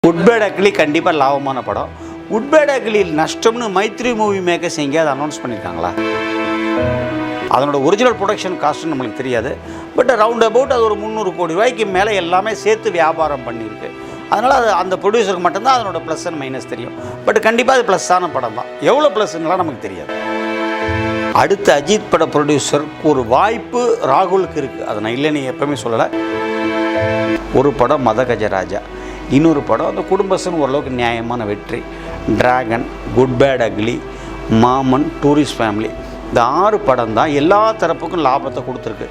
Good bad ugly கண்டிப்பாக லாபமான படம். குட் பேட் அக்லி நஷ்டம்னு மைத்ரி மூவி மேக்கர்ஸ் எங்கேயாவது அனௌன்ஸ் பண்ணியிருக்காங்களா? அதனோட ஒரிஜினல் ப்ரொடக்ஷன் காஸ்ட்னு நம்மளுக்கு தெரியாது. பட் ரவுண்ட் அபவுட் அது ஒரு 300 கோடி ரூபாய்க்கு மேலே எல்லாமே சேர்த்து வியாபாரம் பண்ணியிருக்கு. அதனால் அது அந்த ப்ரொடியூசருக்கு மட்டும்தான் அதனோட ப்ளஸ் அண்ட் மைனஸ் தெரியும். பட் கண்டிப்பாக அது ப்ளஸ்ஸான படம் தான். எவ்வளோ ப்ளஸ்ன்னுலாம் நமக்கு தெரியாது. அடுத்த அஜித் பட ப்ரொடியூசருக்கு ஒரு வாய்ப்பு ராகுலுக்கு இருக்குது. அதை நான் இல்லைன்னு எப்பவுமே சொல்லலை. ஒரு படம் மதகஜராஜா, இன்னொரு படம் அந்த குடும்பஸ்னு ஓரளவுக்கு நியாயமான வெற்றி. டிராகன், குட் பேட் அக்லி, மாமன், டூரிஸ்ட் ஃபேமிலி, இந்த 6 படம் தான் எல்லா தரப்புக்கும் லாபத்தை கொடுத்துருக்கு.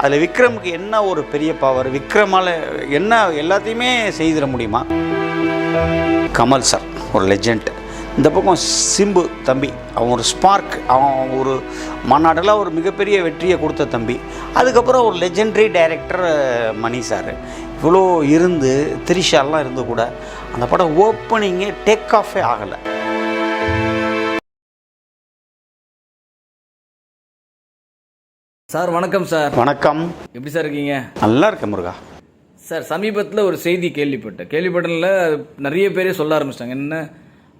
அதில் விக்ரமுக்கு என்ன ஒரு பெரிய பவர்? விக்ரமால் என்ன எல்லாத்தையுமே செய்திட முடியுமா? கமல் சார் ஒரு லெஜண்ட். இந்த பக்கம் சிம்பு தம்பி, அவன் ஒரு ஸ்பார்க், அவன் ஒரு மாநாட்டில் ஒரு மிகப்பெரிய வெற்றியை கொடுத்த தம்பி. அதுக்கப்புறம் ஒரு லெஜெண்டரி டைரக்டர் மணி சார். இவ்வளோ இருந்து திரிஷாலாம் இருந்து கூட அந்த படம் ஓப்பனிங்கே டேக் ஆஃபே ஆகலை. சார் வணக்கம் சார். வணக்கம். எப்படி சார் இருக்கீங்க? நல்லா இருக்கேன் முருகா. சார் சமீபத்தில் ஒரு செய்தி கேள்விப்பட்டதில் நிறைய பேரே சொல்ல ஆரம்பிச்சிட்டாங்க. என்ன,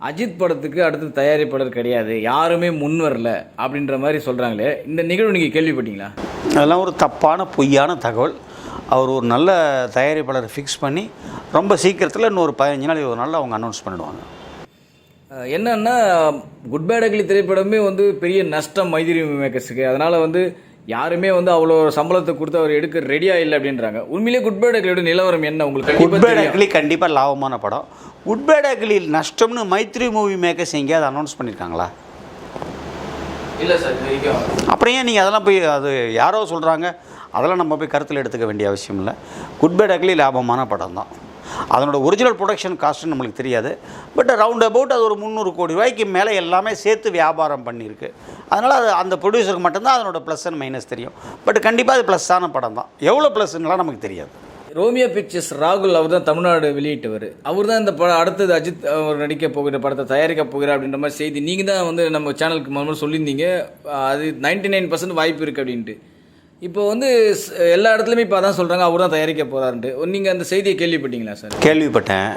அஜித் படத்துக்கு அடுத்து தயாரிப்பாளர் கிடையாது, யாருமே முன் வரல அப்படின்ற மாதிரி சொல்கிறாங்களே. இந்த நிகழ்வு நீங்கள் கேள்விப்பட்டீங்களா? அதெல்லாம் ஒரு தப்பான பொய்யான தகவல். அவர் ஒரு நல்ல தயாரிப்பாளரை ஃபிக்ஸ் பண்ணி ரொம்ப சீக்கிரத்தில் இன்னொரு 15 நாள் 20 நாளில் அவங்க அனௌன்ஸ் பண்ணிடுவாங்க. என்னன்னா, குட் பேட் அக்லி திரைப்படமே பெரிய நஷ்டம் மைதிரி மேக்கர்ஸுக்கு. அதனால் யாருமே அவ்வளோ சம்பளத்தை கொடுத்து அவர் எடுக்க ரெடியாக இல்லை அப்படின்றாங்க. உண்மையிலேயே குட் பேட் அக்லியோட நிலவரம் என்ன உங்களுக்கு? குட் பேட் அக்லி கண்டிப்பாக லாபமான படம். குட் பேட் அக்லி நஷ்டம்னு மைத்ரி மூவி மேக்கர்ஸ் எங்கேயாவது அனௌன்ஸ் பண்ணியிருக்காங்களா? இல்லை சார். அப்புறம் ஏன் நீங்கள் அதெல்லாம் போய் அது யாரோ சொல்கிறாங்க, அதெல்லாம் நம்ம போய் கருத்தில் எடுத்துக்க வேண்டிய அவசியம் இல்லை. குட் பேட் அக்லி லாபமான படம் தான். அதனோட ஒரிஜினல் ப்ரொடக்ஷன் காஸ்ட்னு நம்மளுக்கு தெரியாது. பட் ரவுண்ட் அபவுட் அது ஒரு 300 கோடி ரூபாய்க்கு மேலே எல்லாமே சேர்த்து வியாபாரம் பண்ணியிருக்கு. அதனால் அது அந்த ப்ரொடியூசருக்கு மட்டும்தான் அதனோட ப்ளஸ் அண்ட் மைனஸ் தெரியும். பட் கண்டிப்பாக அது ப்ளஸ்ஸான படம் தான். எவ்வளோ ப்ளஸ்ன்னுலாம் நமக்கு தெரியாது. ரோமியோ பிக்சர்ஸ் ராகுல் அவர் தான் தமிழ்நாடு வெளியிட்டவர். அவர் தான் இந்த படம் அடுத்தது அஜித் அவர் நடிக்க போகிற படத்தை தயாரிக்க போகிறார் அப்படின்ற மாதிரி செய்தி நீங்கள் தான் நம்ம சேனலுக்கு முதல்ல சொல்லியிருந்தீங்க. அது 99% வாய்ப்பு இருக்குது அப்படின்ட்டு. இப்போ எல்லா இடத்துலையுமே இப்போ அதான் சொல்கிறாங்க, அவர் தான் தயாரிக்க போகிறாருன்ட்டு. நீங்கள் அந்த செய்தியை கேள்விப்பட்டீங்களா சார்? கேள்விப்பட்டேன்.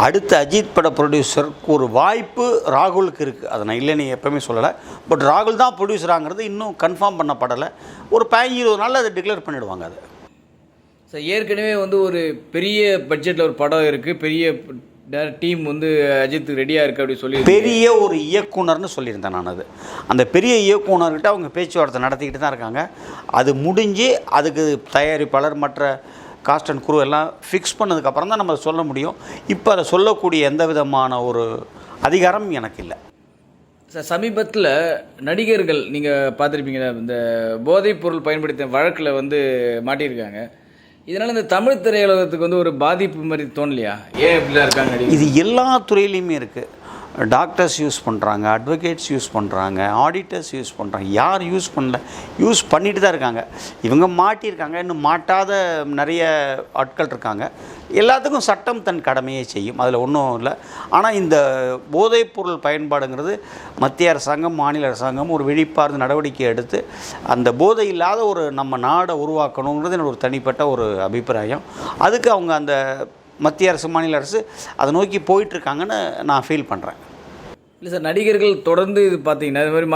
அடுத்த அஜித் பட ப்ரொடியூசருக்கு ஒரு வாய்ப்பு ராகுலுக்கு இருக்குது. அதை நான் இல்லைன்னு எப்பவுமே சொல்லலை. பட் ராகுல் தான் ப்ரொடியூசராங்கிறது இன்னும் கன்ஃபார்ம் பண்ணப்படலை. ஒரு 15-20 நாளில் அதை டிக்ளேர் பண்ணிவிடுவாங்க. அது சார் ஏற்கனவே ஒரு பெரிய பட்ஜெட்டில் ஒரு படம் இருக்குது, பெரிய டீம் அஜித் ரெடியாக இருக்குது அப்படி சொல்லி பெரிய ஒரு இயக்குனர்னு சொல்லியிருந்தேன் நான். அது அந்த பெரிய இயக்குனர்கிட்ட அவங்க பேச்சுவார்த்தை நடத்திக்கிட்டு தான் இருக்காங்க. அது முடிஞ்சு அதுக்கு தயாரிப்பாளர் மற்ற காஸ்ட் அண்ட் குரூ எல்லாம் ஃபிக்ஸ் பண்ணதுக்கப்புறம் தான் நம்ம சொல்ல முடியும். இப்போ அதை சொல்லக்கூடிய எந்த விதமான ஒரு அதிகாரம் எனக்கு இல்லை. சார் சமீபத்தில் நடிகர்கள் நீங்கள் பார்த்துருப்பீங்களா, இந்த போதைப் பொருள் பயன்படுத்திய வழக்கில் மாட்டியிருக்காங்க. இதனால் இந்த தமிழ் திரையுலகத்துக்கு ஒரு பாதிப்பு மாதிரி தோணலையா? ஏன் இப்படிலாம் இருக்காங்க? இது எல்லா துறையிலையுமே இருக்குது. டாக்டர்ஸ் யூஸ் பண்ணுறாங்க, அட்வொகேட்ஸ் யூஸ் பண்ணுறாங்க, ஆடிட்டர்ஸ் யூஸ் பண்ணுறாங்க. யார் யூஸ் பண்ணல? யூஸ் பண்ணிட்டு தான் இருக்காங்க. இவங்க மாட்டியிருக்காங்க, இன்னும் மாட்டாத நிறைய ஆட்கள் இருக்காங்க. எல்லாத்துக்கும் சட்டம் தன் கடமையை செய்யும், அதில் ஒன்றும் இல்லை. ஆனால் இந்த போதைப்பொருள் பயன்பாடுங்கிறது மத்திய அரசாங்கம் மாநில அரசாங்கம் ஒரு விழிப்பார்ந்த நடவடிக்கை எடுத்து அந்த போதை இல்லாத ஒரு நம்ம நாடை உருவாக்கணுங்கிறது என்னோட ஒரு தனிப்பட்ட ஒரு அபிப்பிராயம். அதுக்கு அவங்க அந்த மத்திய அரசு மாநில அரசு அதை நோக்கி போயிட்டுருக்காங்கன்னு நான் ஃபீல் பண்ணுறேன். இல்லை சார், நடிகர்கள் தொடர்ந்து இது பார்த்தீங்கன்னா இது மாதிரி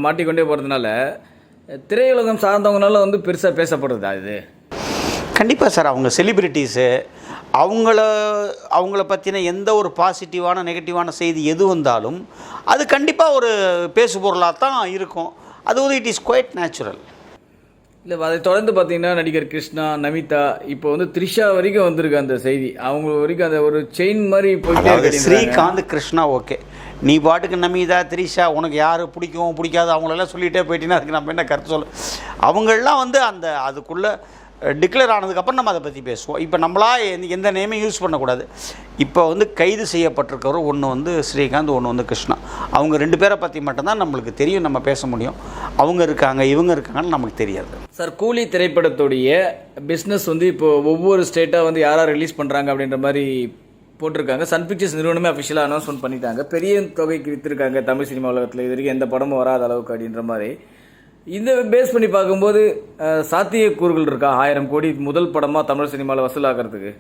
மாட்டிக்கொண்டே போகிறதுனால திரையுலகம் சார்ந்தவங்களால பெருசாக பேசப்படுறதா இது? கண்டிப்பாக சார். அவங்க செலிப்ரிட்டிஸு, அவங்கள பற்றின எந்த ஒரு பாசிட்டிவான நெகட்டிவான செய்தி எது வந்தாலும் அது கண்டிப்பாக ஒரு பேசுபொருளாக தான் இருக்கும். அது இட் இஸ் குவைட் நேச்சுரல். இல்லை, அதை தொடர்ந்து பார்த்தீங்கன்னா நடிகர் கிருஷ்ணா, நமிதா, இப்போ திரிஷா வரைக்கும் வந்திருக்கு அந்த செய்தி. அவங்க வரைக்கும் அந்த ஒரு செயின் மாதிரி போய் ஸ்ரீகாந்த், கிருஷ்ணா ஓகே. நீ பாட்டுக்கு நமிதா, திரிஷா, உனக்கு யார் பிடிக்கும் பிடிக்காது அவங்களெல்லாம் சொல்லிகிட்டே போயிட்டீங்கன்னா அதுக்கு நம்ம என்ன கருத்து சொல்ல? அவங்களெலாம் அந்த அதுக்குள்ளே டிக்ளேர் ஆனதுக்கப்புறம் நம்ம அதை பற்றி பேசுவோம். இப்போ நம்மளா எந்த நேமையும் யூஸ் பண்ணக்கூடாது. இப்போ கைது செய்யப்பட்டிருக்கிறவர் ஒன்று ஸ்ரீகாந்த், ஒன்று கிருஷ்ணா. அவங்க 2 பேரை பற்றி மட்டும்தான் நம்மளுக்கு தெரியும், நம்ம பேச முடியும். அவங்க இருக்காங்க இவங்க இருக்காங்கன்னு நமக்கு தெரியாது. சார், கூலி திரைப்படத்துடைய பிஸ்னஸ் இப்போ ஒவ்வொரு ஸ்டேட்டாக யாராக ரிலீஸ் பண்ணுறாங்க அப்படின்ற மாதிரி போட்டிருக்காங்க. சன் பிக்சர்ஸ் நிறுவனமே அஃபிஷியலாக அனௌன்ஸ்மெண்ட் பண்ணிட்டாங்க. பெரிய தொகைக்கு விற்றுருக்காங்க தமிழ் சினிமா உலகத்தில். இது வரைக்கும் எந்த படமும் வராத அளவுக்கு அப்படின்ற மாதிரி. இந்த பேஸ் பண்ணி பார்க்கும்போது சாத்தியக்கூறுகள் இருக்கா 1000 கோடி முதல் படமாக தமிழ் சினிமாவில் வசூலாகிறதுக்கு?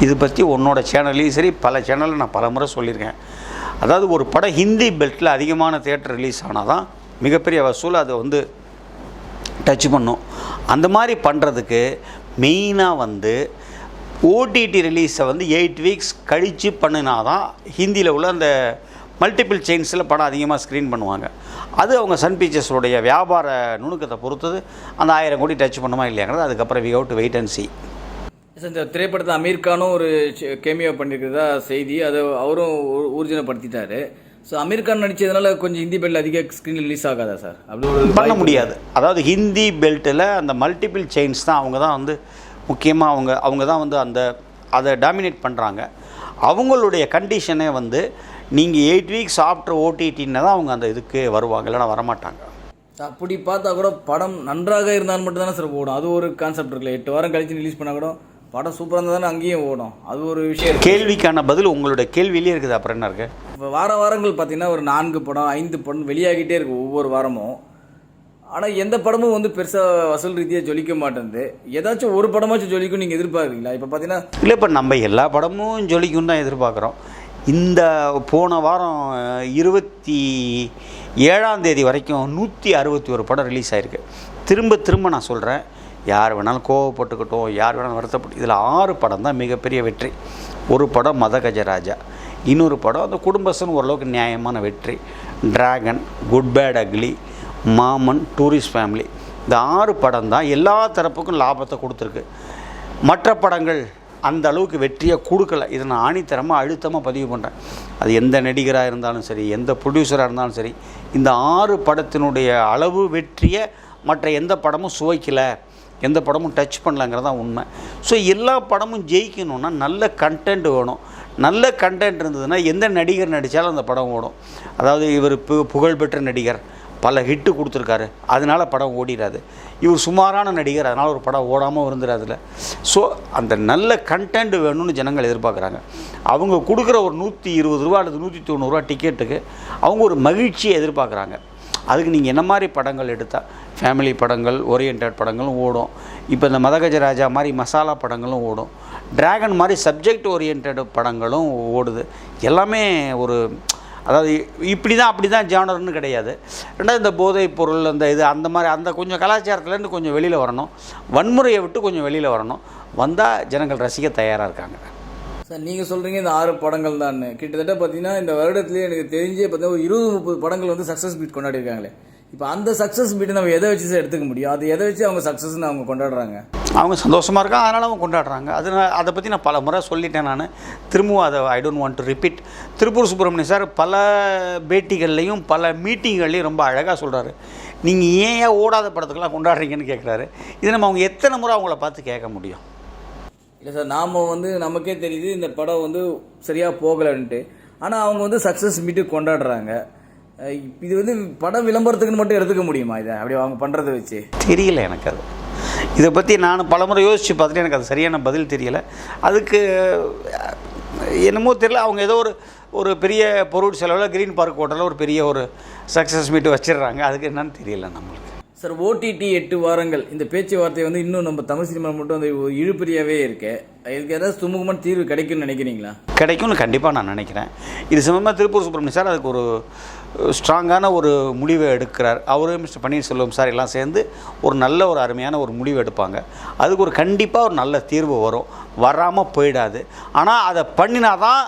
இது பற்றி உன்னோட சேனல்லையும் சரி பல சேனலில் நான் பல முறை சொல்லியிருக்கேன். அதாவது ஒரு படம் ஹிந்தி பெல்ட்டில் அதிகமான தியேட்டர் ரிலீஸ் ஆனால் தான் மிகப்பெரிய வசூல் அதை வந்து டச் பண்ணும். அந்த மாதிரி பண்ணுறதுக்கு மெயினாக ஓடிடி ரிலீஸை 8 வீக்ஸ் கழித்து பண்ணினா தான் ஹிந்தியில் உள்ள அந்த மல்டிபிள் செயின்ஸில் படம் அதிகமாக ஸ்க்ரீன் பண்ணுவாங்க. அது அவங்க சன் பிக்சர்ஸோடைய வியாபார நுணுக்கத்தை பொறுத்தது அந்த 1000 கோடி டச் பண்ணுமா இல்லையாங்கிறது அதுக்கப்புறம் we have to wait and see. இந்த திரைப்படத்தை அமீர் கானும் ஒரு கேமியோ பண்ணியிருக்கிறதா செய்தி, அதை அவரும் ஊர்ஜினப்படுத்திட்டாரு. ஸோ அமீர் கான் நடித்ததுனால கொஞ்சம் ஹிந்தி பெல்ட் அதிக ஸ்க்ரீன் ரிலீஸ் ஆகாதா சார்? அப்படி ஒரு பண்ண முடியாது. அதாவது ஹிந்தி பெல்ட்டில் அந்த மல்டிபிள் செயின்ஸ் தான் அவங்க தான் முக்கியமாக அவங்க தான் அதை டாமினேட் பண்ணுறாங்க. அவங்களுடைய கண்டிஷனே நீங்கள் 8 வீக்ஸ் ஆஃப்டர் ஓடிடின்னு தான் அவங்க அந்த இதுக்கு வருவாங்க, இல்லைனா வரமாட்டாங்க. அப்படி பார்த்தா கூட படம் நன்றாக இருந்தால் மட்டும் தானே சார் ஓடும். அது ஒரு கான்செப்ட் இருக்குல்ல. 8 வாரம் கழிச்சு ரிலீஸ் பண்ணால் கூட படம் சூப்பராக இருந்தால் தானே அங்கேயும் ஓடும். அது ஒரு விஷயம். கேள்விக்கான பதில் உங்களோட கேள்வியிலே இருக்குது. அப்புறம் என்ன இருக்குது? இப்போ வாரங்கள் பார்த்தீங்கன்னா ஒரு 4 படம் 5 படம் வெளியாகிட்டே இருக்குது ஒவ்வொரு வாரமும். ஆனால் எந்த படமும் பெருசாக வசூல் ரீதியாக ஜொலிக்க மாட்டேங்குது. ஏதாச்சும் ஒரு படமாச்சும் ஜொலிக்கும் நீங்கள் எதிர்பார்க்குறீங்களா? இப்போ பார்த்தீங்கன்னா இல்லை, இப்போ நம்ம எல்லா படமும் ஜொலிக்கும் தான் எதிர்பார்க்குறோம். இந்த போன வாரம் 27ஆம் தேதி வரைக்கும் 161 படம் ரிலீஸ் ஆகிருக்கு. திரும்ப நான் சொல்கிறேன், யார் வேணாலும் கோவப்பட்டுக்கிட்டோம், யார் வேணாலும் வருத்தப்பட்டு, இதில் 6 படம் தான் மிகப்பெரிய வெற்றி. ஒரு படம் மதகஜராஜா, இன்னொரு படம் அந்த குடும்பஸ்தன் ஓரளவுக்கு நியாயமான வெற்றி, டிராகன், குட் பேட் அக்லி, மாமன், டூரிஸ்ட் ஃபேமிலி. இந்த 6 படம் தான் எல்லா தரப்புக்கும் லாபத்தை கொடுத்துருக்கு. மற்ற படங்கள் அந்த அளவுக்கு வெற்றியை கொடுக்கல. இதை நான் ஆணித்தரமாக அழுத்தமாக பதிவு பண்ணுறேன். அது எந்த நடிகராக இருந்தாலும் சரி, எந்த ப்ரொடியூசராக இருந்தாலும் சரி, இந்த 6 படத்தினுடைய அளவு வெற்றியை மற்ற எந்த படமும் சுவைக்கலை, எந்த படமும் டச் பண்ணலங்கிறதான் உண்மை. ஸோ எல்லா படமும் ஜெயிக்கணுன்னா நல்ல கண்டென்ட் வேணும். நல்ல கண்டென்ட் இருந்ததுன்னா எந்த நடிகர் நடித்தாலும் அந்த படம் ஓடும். அதாவது இவர் புகழ்பெற்ற நடிகர், பல ஹிட்டு கொடுத்துருக்காரு, அதனால் படம் ஓடிடாது. இவர் சுமாரான நடிகர், அதனால் ஒரு படம் ஓடாமல் இருந்துடாதுல. ஸோ அந்த நல்ல கண்டென்ட் வேணும்னு ஜனங்கள் எதிர்பார்க்குறாங்க. அவங்க கொடுக்குற ஒரு 120 ரூபா அல்லது 190 ரூபா டிக்கெட்டுக்கு அவங்க ஒரு மகிழ்ச்சியை எதிர்பார்க்குறாங்க. அதுக்கு நீங்கள் என்ன மாதிரி படங்கள் எடுத்தால், ஃபேமிலி படங்கள், ஓரியன்ட் படங்களும் ஓடும். இப்போ இந்த மதகஜராஜா மாதிரி மசாலா படங்களும் ஓடும். டிராகன் மாதிரி சப்ஜெக்ட் ஓரியன்ட் படங்களும் ஓடுது. எல்லாமே ஒரு, அதாவது இப்படி தான் அப்படி தான் ஜானர்னு கிடையாது. ரெண்டாவது இந்த போதைப் பொருள் அந்த மாதிரி அந்த கொஞ்சம் கலாச்சாரத்துலேருந்து கொஞ்சம் வெளியில் வரணும். வன்முறையை விட்டு கொஞ்சம் வெளியில் வரணும். வந்தால் ஜனங்கள் ரசிக்க தயாராக இருக்காங்க. சார், நீங்கள் சொல்கிறீங்க இந்த 6 படங்கள் தான். கிட்டத்தட்ட பார்த்தீங்கன்னா இந்த வருடத்துலேயே எனக்கு தெரிஞ்சே பார்த்தீங்கன்னா ஒரு 20-30 படங்கள் சக்ஸஸ் பீட் கொண்டாடிருக்காங்களே. இப்போ அந்த சக்ஸஸ் பீட்டை நம்ம எதை வச்சு சார் எடுத்துக்க முடியும்? அது எதை வச்சு அவங்க சக்ஸஸ்ன்னு அவங்க கொண்டாடுறாங்க? அவங்க சந்தோஷமாக இருக்காங்க, அதனால் அவங்க கொண்டாடுறாங்க. அதை பற்றி நான் பல முறை சொல்லிட்டேன். நான் திரும்பவும் அதை I don't want to repeat. Tiruppur Subramaniam sir பல பேட்டிகள்லையும் பல மீட்டிங்கள்லையும் ரொம்ப அழகாக சொல்கிறாரு, நீங்கள் ஏன் ஓடாத படத்துக்கெல்லாம் கொண்டாடுறீங்கன்னு கேட்குறாரு. இது நம்ம அவங்க எத்தனை முறை அவங்கள பார்த்து கேட்க முடியும்? இல்லை சார், நாம் நமக்கே தெரியுது இந்த படம் சரியாக போகலைன்ட்டு. ஆனால் அவங்க சக்ஸஸ் மீட்டு கொண்டாடுறாங்க. இது படம் விளம்பரத்துக்குன்னு மட்டும் எடுத்துக்க முடியுமா? இதை அப்படி அவங்க பண்ணுறதை வச்சு தெரியல எனக்கு. அது இதை பற்றி நான் பலமுறை யோசித்து பார்த்துட்டு எனக்கு அது சரியான பதில் தெரியலை. அதுக்கு என்னமோ தெரியல. அவங்க ஏதோ ஒரு பெரிய பொருள் செலவில் க்ரீன் பார்க் ஹோட்டலில் ஒரு பெரிய ஒரு சக்ஸஸ் மீட்டு வச்சிடுறாங்க. அதுக்கு என்னன்னு தெரியல நம்மளுக்கு. சார், ஓடிடி 8 வாரங்கள் இந்த பேச்சுவார்த்தை இன்னும் நம்ம தமிழ் சினிமா மட்டும் இழுபறியாகவே இருக்கு. இதுக்கு ஏதாவது சுமூகமான தீர்வு கிடைக்கும்னு நினைக்கிறீங்களா? கிடைக்கும்னு கண்டிப்பாக நான் நினைக்கிறேன். இது சம்பந்தமாக திருப்பூர் சுப்பிரமணியம் சார் அதுக்கு ஒரு ஸ்ட்ராங்கான ஒரு முடிவை எடுக்கிறார். அவரும் மிஸ்டர் பன்னீர்செல்வம் சார் எல்லாம் சேர்ந்து ஒரு நல்ல ஒரு அருமையான ஒரு முடிவு எடுப்பாங்க. அதுக்கு ஒரு கண்டிப்பாக ஒரு நல்ல தீர்வு வரும், வராமல் போயிடாது. ஆனால் அதை பண்ணினாதான்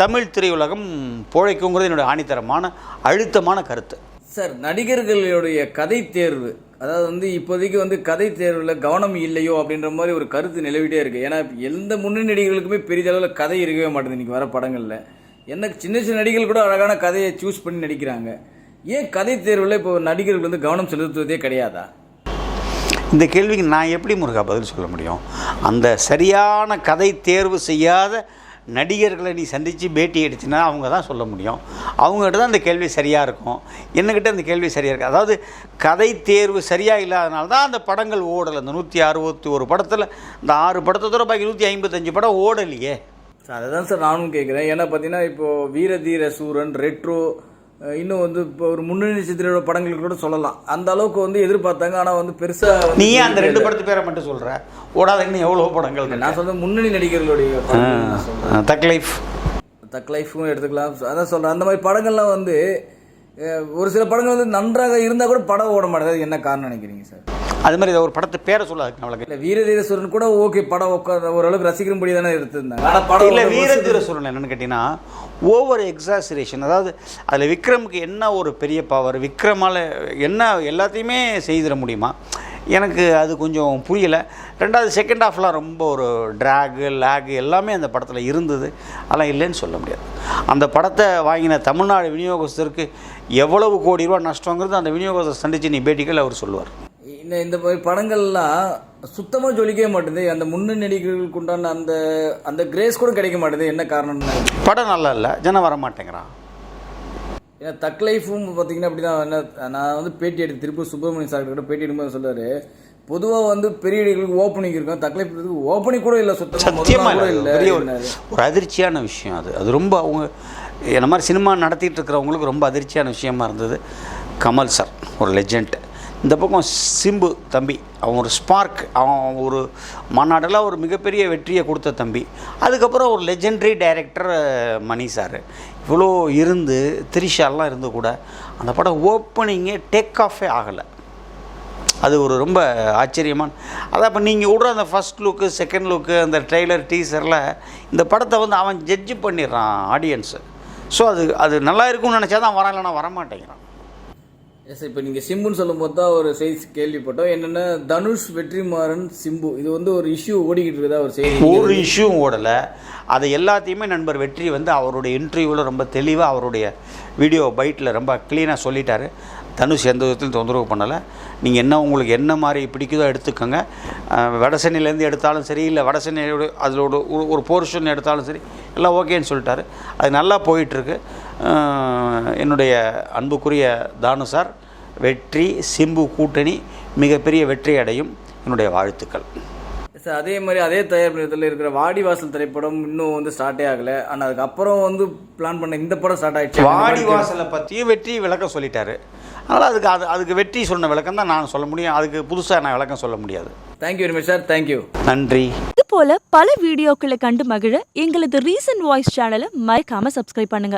தமிழ் திரையுலகம் பிழைக்குங்கிறது என்னுடைய ஆணித்தரமான அழுத்தமான கருத்து. சார், நடிகர்களுடைய கதை தேர்வு, அதாவது இப்போதைக்கு கதை தேர்வில் கவனம் இல்லையோ அப்படின்ற மாதிரி ஒரு கருத்து நிலவிட்டே இருக்குது. ஏன்னா எந்த முன்னணி நடிகர்களுக்குமே பெரிய அளவில் கதை இருக்கவே மாட்டேங்குது இன்றைக்கி வர படங்களில். சின்ன சின்ன நடிகர்கள் கூட அழகான கதையை சூஸ் பண்ணி நடிக்கிறாங்க. ஏன் கதை தேர்வில் இப்போ நடிகர்கள் கவனம் செலுத்துவதே கிடையாதா? இந்த கேள்விக்கு நான் எப்படி முருகா பதில் சொல்ல முடியும்? அந்த சரியான கதை தேர்வு செய்யாத நடிகர்களை நீ சந்தித்து பேட்டி எடுத்தினா அவங்க தான் சொல்ல முடியும். அவங்ககிட்ட தான் அந்த கேள்வி சரியாக இருக்கும். என்னக்கிட்ட அந்த கேள்வி சரியாக இருக்குது. அதாவது கதை தேர்வு சரியாக இல்லாதனால தான் அந்த படங்கள் ஓடலை. அந்த 161 படத்தில் இந்த 6 படத்தை தவிர பாக்கி 155 படம் ஓடலையே. சார், அதை தான் சார் நானும் கேட்குறேன். ஏன்னா பார்த்தீங்கன்னா இப்போது வீர தீர சூரன், ரெட்ரோ, இன்னும் வந்து இப்போ ஒரு முன்னணி நட்சத்திரோட படங்களுக்கு கூட சொல்லலாம். அந்த அளவுக்கு வந்து எதிர்பார்த்தாங்க. ஆனால் வந்து பெருசாக நீ ஏன் அந்த 2 படத்து பேரை மட்டும் சொல்கிற? ஓடாத இன்னும் எவ்வளோ படங்கள் இருக்கு. நான் சொல்றது முன்னணி நடிகர்களுடைய தக் லைஃப், தக் லைஃபும் எடுத்துக்கலாம். அதான் சொல்கிறேன், அந்த மாதிரி படங்கள்லாம் வந்து ஒரு சில படங்கள் வந்து நன்றாக இருந்தால் கூட படம் ஓட மாட்டேங்குது. என்ன காரணம் நினைக்கிறீங்க சார்? அது மாதிரி ஒரு படத்து பேரை சொல்லாது அவளுக்கு. இல்லை, வீரதீரசுரன் கூட ஓகே, படம் உட்கார ஓரளவுக்கு ரசிக்கும்படி தானே எடுத்திருந்தாங்க. ஆனால் படம் இல்லை, வீரதீரசுரன் என்னென்னு கேட்டிங்கன்னா ஓவர் எக்ஸாசரேஷன். அதாவது அதில் விக்ரமுக்கு என்ன ஒரு பெரிய பவர், விக்ரமால் என்ன எல்லாத்தையுமே செய்திட முடியுமா? எனக்கு அது கொஞ்சம் புரியலை. ரெண்டாவது செகண்ட் ஹாஃப்லாம் ரொம்ப ஒரு ட்ராகு லேகு எல்லாமே அந்த படத்தில் இருந்தது. அதெல்லாம் இல்லைன்னு சொல்ல முடியாது. அந்த படத்தை வாங்கின தமிழ்நாடு விநியோகஸ்தருக்கு எவ்வளவு கோடி ரூபா நஷ்டங்கிறது அந்த விநியோகஸ்தர் சந்தித்து நீ பேட்டிகள் அவர் சொல்லுவார். இந்த மாதிரி படங்கள்லாம் சுத்தமாக ஜொலிக்கவே மாட்டேங்குது. அந்த முன்னணி நடிகர்களுக்கு உண்டான அந்த அந்த கிரேஸ் கூட கிடைக்க மாட்டேங்குது. என்ன காரணம்னா படம் நல்லா இல்லை, ஜனம் வர மாட்டேங்கிறான். ஏன்னா தக் லைஃபும் பார்த்தீங்கன்னா அப்படி தான். என்ன நான் வந்து பேட்டி எடுத்து திருப்பூர் சுப்பிரமணிய சார் கிட்ட பேட்டி எடுக்கும்போது சொல்லுவார், பொதுவாக வந்து பெரிய நடிகர்களுக்கு ஓப்பனிங் இருக்கும், தக் லைஃப் ஓப்பனிங் கூட இல்லை, சத்தியமாக இல்லை. ஒரு அதிர்ச்சியான விஷயம் அது. அது ரொம்ப அவங்க என்ன மாதிரி சினிமா நடத்திட்டு இருக்கிறவங்களுக்கு ரொம்ப அதிர்ச்சியான விஷயமா இருந்தது. கமல் சார் ஒரு லெஜெண்ட், இந்த பக்கம் சிம்பு தம்பி, அவன் ஒரு ஸ்பார்க், அவன் ஒரு மாநாடெல்லாம் ஒரு மிகப்பெரிய வெற்றியை கொடுத்த தம்பி. அதுக்கப்புறம் ஒரு லெஜெண்டரி டைரக்டர் மணி சார், இவ்வளோ இருந்து திரிஷாலாம் இருந்து கூட அந்த படம் ஓப்பனிங்கே டேக் ஆஃபே ஆகலை. அது ஒரு ரொம்ப ஆச்சரியமான. அதான் இப்போ நீங்கள் விடுற அந்த ஃபஸ்ட் லுக்கு, செகண்ட் லுக்கு, அந்த ட்ரெய்லர் டீசரில் இந்த படத்தை வந்து அவன் ஜட்ஜு பண்ணிடுறான் ஆடியன்ஸு. ஸோ அது நல்லா இருக்கும்னு நினச்சா தான் வரான், இல்லைனா வரமாட்டேங்கிறான். எஸ், இப்போ நீங்கள் சிம்புன்னு சொல்லும் போது தான் ஒரு செய்தி கேள்விப்பட்டோம். என்னென்னா தனுஷ், வெற்றிமாறன், சிம்பு இது வந்து ஒரு இஷ்யூ ஓடிக்கிட்டு இருக்குதா ஒரு செய்தி? ஒரு இஷ்யூவும் ஓடலை. அதை எல்லாத்தையுமே நண்பர் வெற்றி வந்து அவருடைய இன்டர்வியூவில் ரொம்ப தெளிவாக அவருடைய வீடியோ பைட்டில் ரொம்ப க்ளீனாக சொல்லிட்டார். தனுஷ் எந்த விதத்திலும் தொந்தரவு பண்ணலை. நீங்கள் என்ன உங்களுக்கு என்ன மாதிரி பிடிக்குதோ எடுத்துக்கோங்க. வடசென்னையிலேருந்து எடுத்தாலும் சரி, இல்லை வடசென்னையோட அதோட ஒரு போர்ஷன் எடுத்தாலும் சரி, எல்லாம் ஓகேன்னு சொல்லிட்டாரு. அது நல்லா போயிட்டுருக்கு. என்னுடைய அன்புக்குரிய தானு சார், வெற்றி சிம்பு கூட்டணி மிகப்பெரிய வெற்றி அடையும். என்னுடைய வாழ்த்துக்கள். சார், அதே மாதிரி அதே தயாரிப்பில் இருக்கிற வாடிவாசல் திரைப்படம் இன்னும் வந்து ஸ்டார்ட்டே ஆகலை. ஆனால் அதுக்கப்புறம் வந்து பிளான் பண்ண இந்த படம் ஸ்டார்ட் ஆகிடுச்சு. வாடிவாசலை பற்றியும் வெற்றி விளக்கம் சொல்லிட்டாரு. அதனால் அதுக்கு வெற்றி சொன்ன விளக்கம் தான் நான் சொல்ல முடியும். அதுக்கு புதுசாக நான் விளக்கம் சொல்ல முடியாது. Thank you very much sir. Thank you, நன்றி. இது போல பல வீடியோக்களை கண்டு மகிழ எங்களது ரீசன்ட் வாய்ஸ் சேனலை மறக்காம சப்ஸ்கிரைப் பண்ணுங்க.